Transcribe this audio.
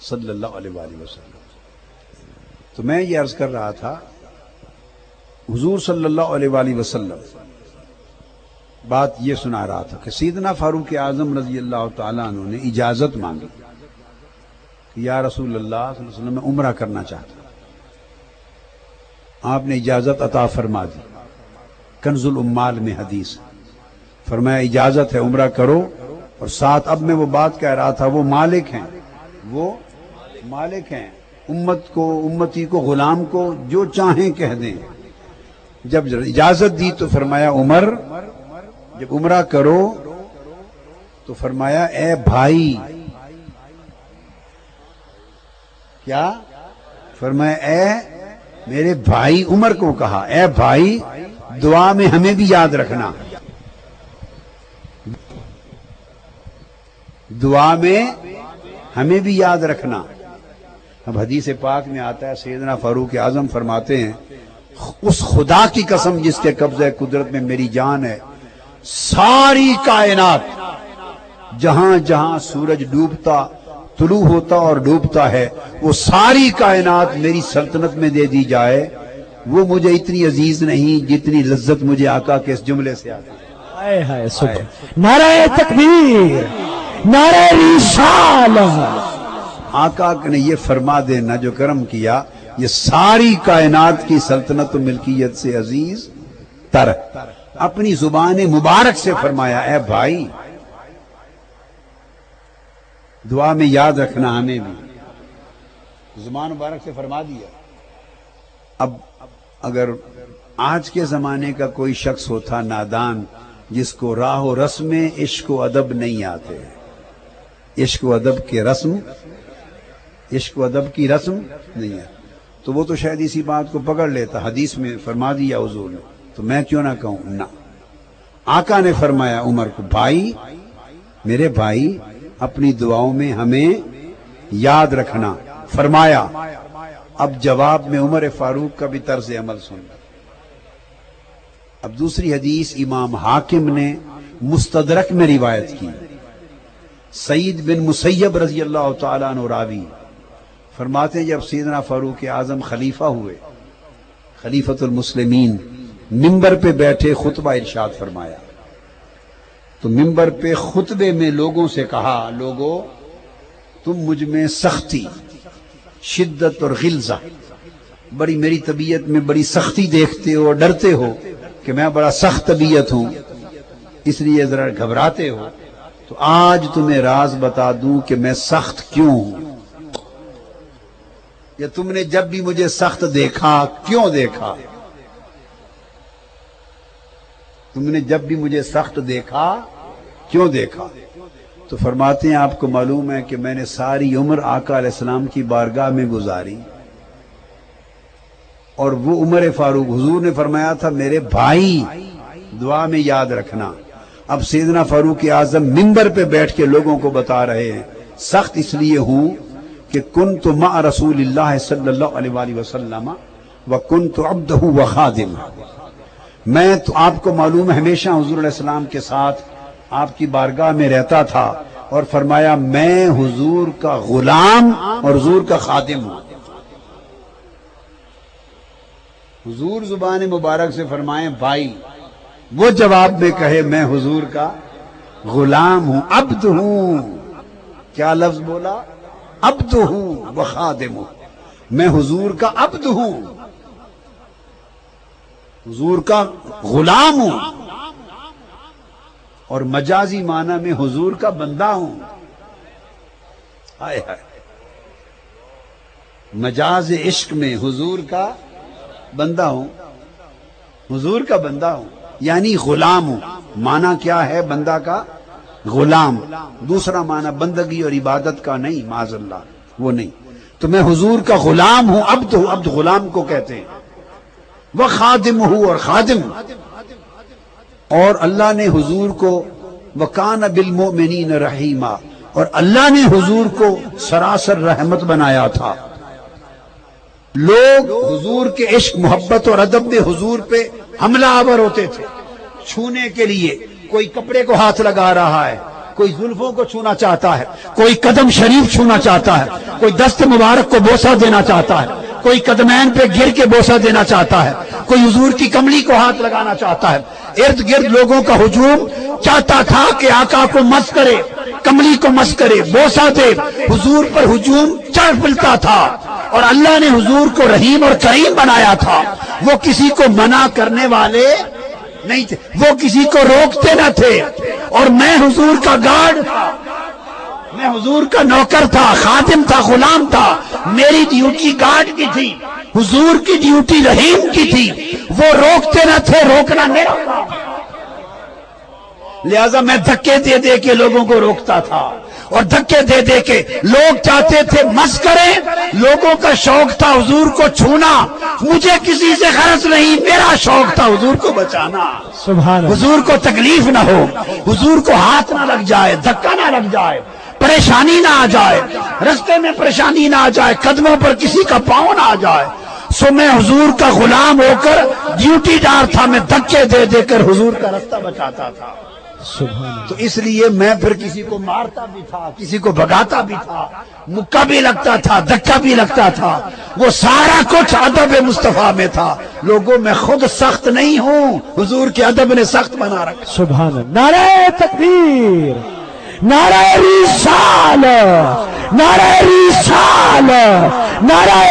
صلی اللہ علیہ وآلہ وسلم۔ تو میں یہ عرض کر رہا تھا، حضور صلی اللہ علیہ وآلہ وسلم بات یہ سنا رہا تھا کہ سیدنا فاروق اعظم رضی اللہ تعالیٰ عنہ نے اجازت مانگی کہ یا رسول اللہ صلی اللہ علیہ وسلم میں عمرہ کرنا چاہتا ہوں۔ آپ نے اجازت عطا فرما دی۔ کنز الامال میں حدیث فرمایا اجازت ہے عمرہ کرو، اور ساتھ اب میں وہ بات کہہ رہا تھا، وہ مالک ہیں، وہ مالک ہیں، امتی کو غلام کو جو چاہیں کہہ دیں۔ جب اجازت دی تو فرمایا عمر جب عمرہ کرو تو فرمایا اے بھائی، کیا فرمایا اے میرے بھائی، عمر کو کہا اے بھائی دعا میں ہمیں بھی یاد رکھنا، دعا میں ہمیں بھی یاد رکھنا۔ اب حدیث پاک میں آتا ہے سیدنا فاروق اعظم فرماتے ہیں اس خدا کی قسم جس کے قبضہ قدرت میں میری جان ہے، ساری کائنات جہاں جہاں سورج ڈوبتا طلوع ہوتا اور ڈوبتا ہے وہ ساری کائنات میری سلطنت میں دے دی جائے، وہ مجھے اتنی عزیز نہیں جتنی لذت مجھے آقا کے اس جملے سے آتی ہے۔ ہائے ہائے سبحان، نعرہ تکبیر، نعرہ رسالہ۔ آقا نے یہ فرما دینا جو کرم کیا، یہ ساری کائنات کی سلطنت و ملکیت سے عزیز تر، اپنی زبان مبارک سے فرمایا اے بھائی دعا میں یاد رکھنا ہمیں بھی، زبان مبارک سے فرما دیا۔ اب اگر آج کے زمانے کا کوئی شخص ہوتا نادان جس کو راہ و رسم عشق و ادب نہیں آتے، عشق و ادب کی رسم نہیں ہے، تو وہ تو شاید اسی بات کو پکڑ لیتا، حدیث میں فرما دیا حضور نے تو میں کیوں نہ کہوں۔ نہ، آقا نے فرمایا عمر کو بھائی، میرے بھائی اپنی دعاؤں میں ہمیں یاد رکھنا فرمایا۔ اب جواب میں عمر فاروق کا بھی طرز عمل سن۔ اب دوسری حدیث امام حاکم نے مستدرک میں روایت کی، سعید بن مسیب رضی اللہ تعالیٰ عنہ راوی فرماتے ہیں جب سیدنا فاروق اعظم خلیفہ ہوئے، خلیفۃ المسلمین، ممبر پہ بیٹھے خطبہ ارشاد فرمایا، تو ممبر پہ خطبے میں لوگوں سے کہا لوگو تم مجھ میں سختی، شدت اور غلظہ، بڑی میری طبیعت میں بڑی سختی دیکھتے ہو اور ڈرتے ہو کہ میں بڑا سخت طبیعت ہوں، اس لیے ذرا گھبراتے ہو، تو آج تمہیں راز بتا دوں کہ میں سخت کیوں ہوں، یا تم نے جب بھی مجھے سخت دیکھا کیوں دیکھا، تم نے جب بھی مجھے سخت دیکھا کیوں دیکھا؟ تو فرماتے ہیں آپ کو معلوم ہے کہ میں نے ساری عمر آقا علیہ السلام کی بارگاہ میں گزاری، اور وہ عمر فاروق حضور نے فرمایا تھا میرے بھائی دعا میں یاد رکھنا۔ اب سیدنا فاروق اعظم ممبر پہ بیٹھ کے لوگوں کو بتا رہے ہیں سخت اس لیے ہوں کہ کنت مع رسول اللہ صلی اللہ علیہ وآلہ وسلم وکنت عبدہ وخادمہ، میں تو آپ کو معلوم ہے ہمیشہ حضور علیہ السلام کے ساتھ آپ کی بارگاہ میں رہتا تھا، اور فرمایا میں حضور کا غلام اور حضور کا خادم ہوں۔ حضور زبان مبارک سے فرمائیں بھائی، وہ جواب میں کہے میں حضور کا غلام ہوں، عبد ہوں، کیا لفظ بولا؟ عبد ہوں وخادم ہوں، میں حضور کا عبد ہوں، حضور کا غلام ہوں، اور مجازی معنی میں حضور کا بندہ ہوں۔ ہائے ہائے، مجاز عشق میں حضور کا بندہ ہوں، حضور کا بندہ ہوں یعنی غلام ہوں۔ معنی کیا ہے بندہ کا؟ غلام۔ دوسرا معنی بندگی اور عبادت کا نہیں، معاذ اللہ، وہ نہیں۔ تو میں حضور کا غلام ہوں، عبد ہوں، عبد غلام کو کہتے ہیں، وہ خادم ہوں اور خادم، اور اللہ نے حضور کو وَكَانَ بِالْمُؤْمِنِينَ رَحِيمًا، اور اللہ نے حضور کو سراسر رحمت بنایا تھا۔ لوگ حضور کے عشق محبت اور ادب میں حضور پہ حملہ آور ہوتے تھے چھونے کے لیے، کوئی کپڑے کو ہاتھ لگا رہا ہے، کوئی زلفوں کو چھونا چاہتا ہے، کوئی قدم شریف چھونا چاہتا ہے، کوئی دست مبارک کو بوسہ دینا چاہتا ہے، کوئی قدمین پہ گر کے بوسہ دینا چاہتا ہے، کوئی حضور کی کملی کو ہاتھ لگانا چاہتا ہے۔ ارد گرد لوگوں کا ہجوم چاہتا تھا کہ آقا کو مس کرے، کملی کو مس کرے، بوسہ دے۔ حضور پر ہجوم چڑھ پلتا تھا، اور اللہ نے حضور کو رحیم اور کریم بنایا تھا۔ وہ کسی کو منع کرنے والے نہیں تھے، وہ کسی کو روکتے نہ تھے، اور میں حضور کا گارڈ تھا، میں حضور کا نوکر تھا، خادم تھا، غلام تھا۔ میری ڈیوٹی گارڈ کی تھی، حضور کی ڈیوٹی رحیم کی تھی۔ وہ روکتے نہ تھے، روکنا میرا کام، لہذا میں دھکے دے دے کے لوگوں کو روکتا تھا، اور دھکے دے دے کے لوگ چاہتے تھے مس کریں۔ لوگوں کا شوق تھا حضور کو چھونا، مجھے کسی سے غرض نہیں، میرا شوق تھا حضور کو بچانا، سبحان اللہ۔ حضور کو تکلیف نہ ہو، حضور کو ہاتھ نہ لگ جائے، دھکا نہ لگ جائے، پریشانی نہ آ جائے، رستے میں پریشانی نہ آ جائے، قدموں پر کسی کا پاؤں نہ آ جائے۔ سو میں حضور کا غلام ہو کر ڈیوٹی دار تھا، میں دھکے دے دے کر حضور کا رستہ بچاتا تھا۔ سبحان اللہ۔ تو اس لیے میں پھر کسی کو مارتا بھی تھا، کسی کو بھگاتا بھی تھا، مکہ بھی لگتا تھا، دھکا بھی لگتا تھا، وہ سارا کچھ ادب مصطفیٰ میں تھا۔ لوگوں میں خود سخت نہیں ہوں، حضور کے ادب نے سخت بنا رکھا۔ سبحان اللہ۔ نعرہ تکبیر، نعرہ رسالت، نعرہ رسالت، نعرہ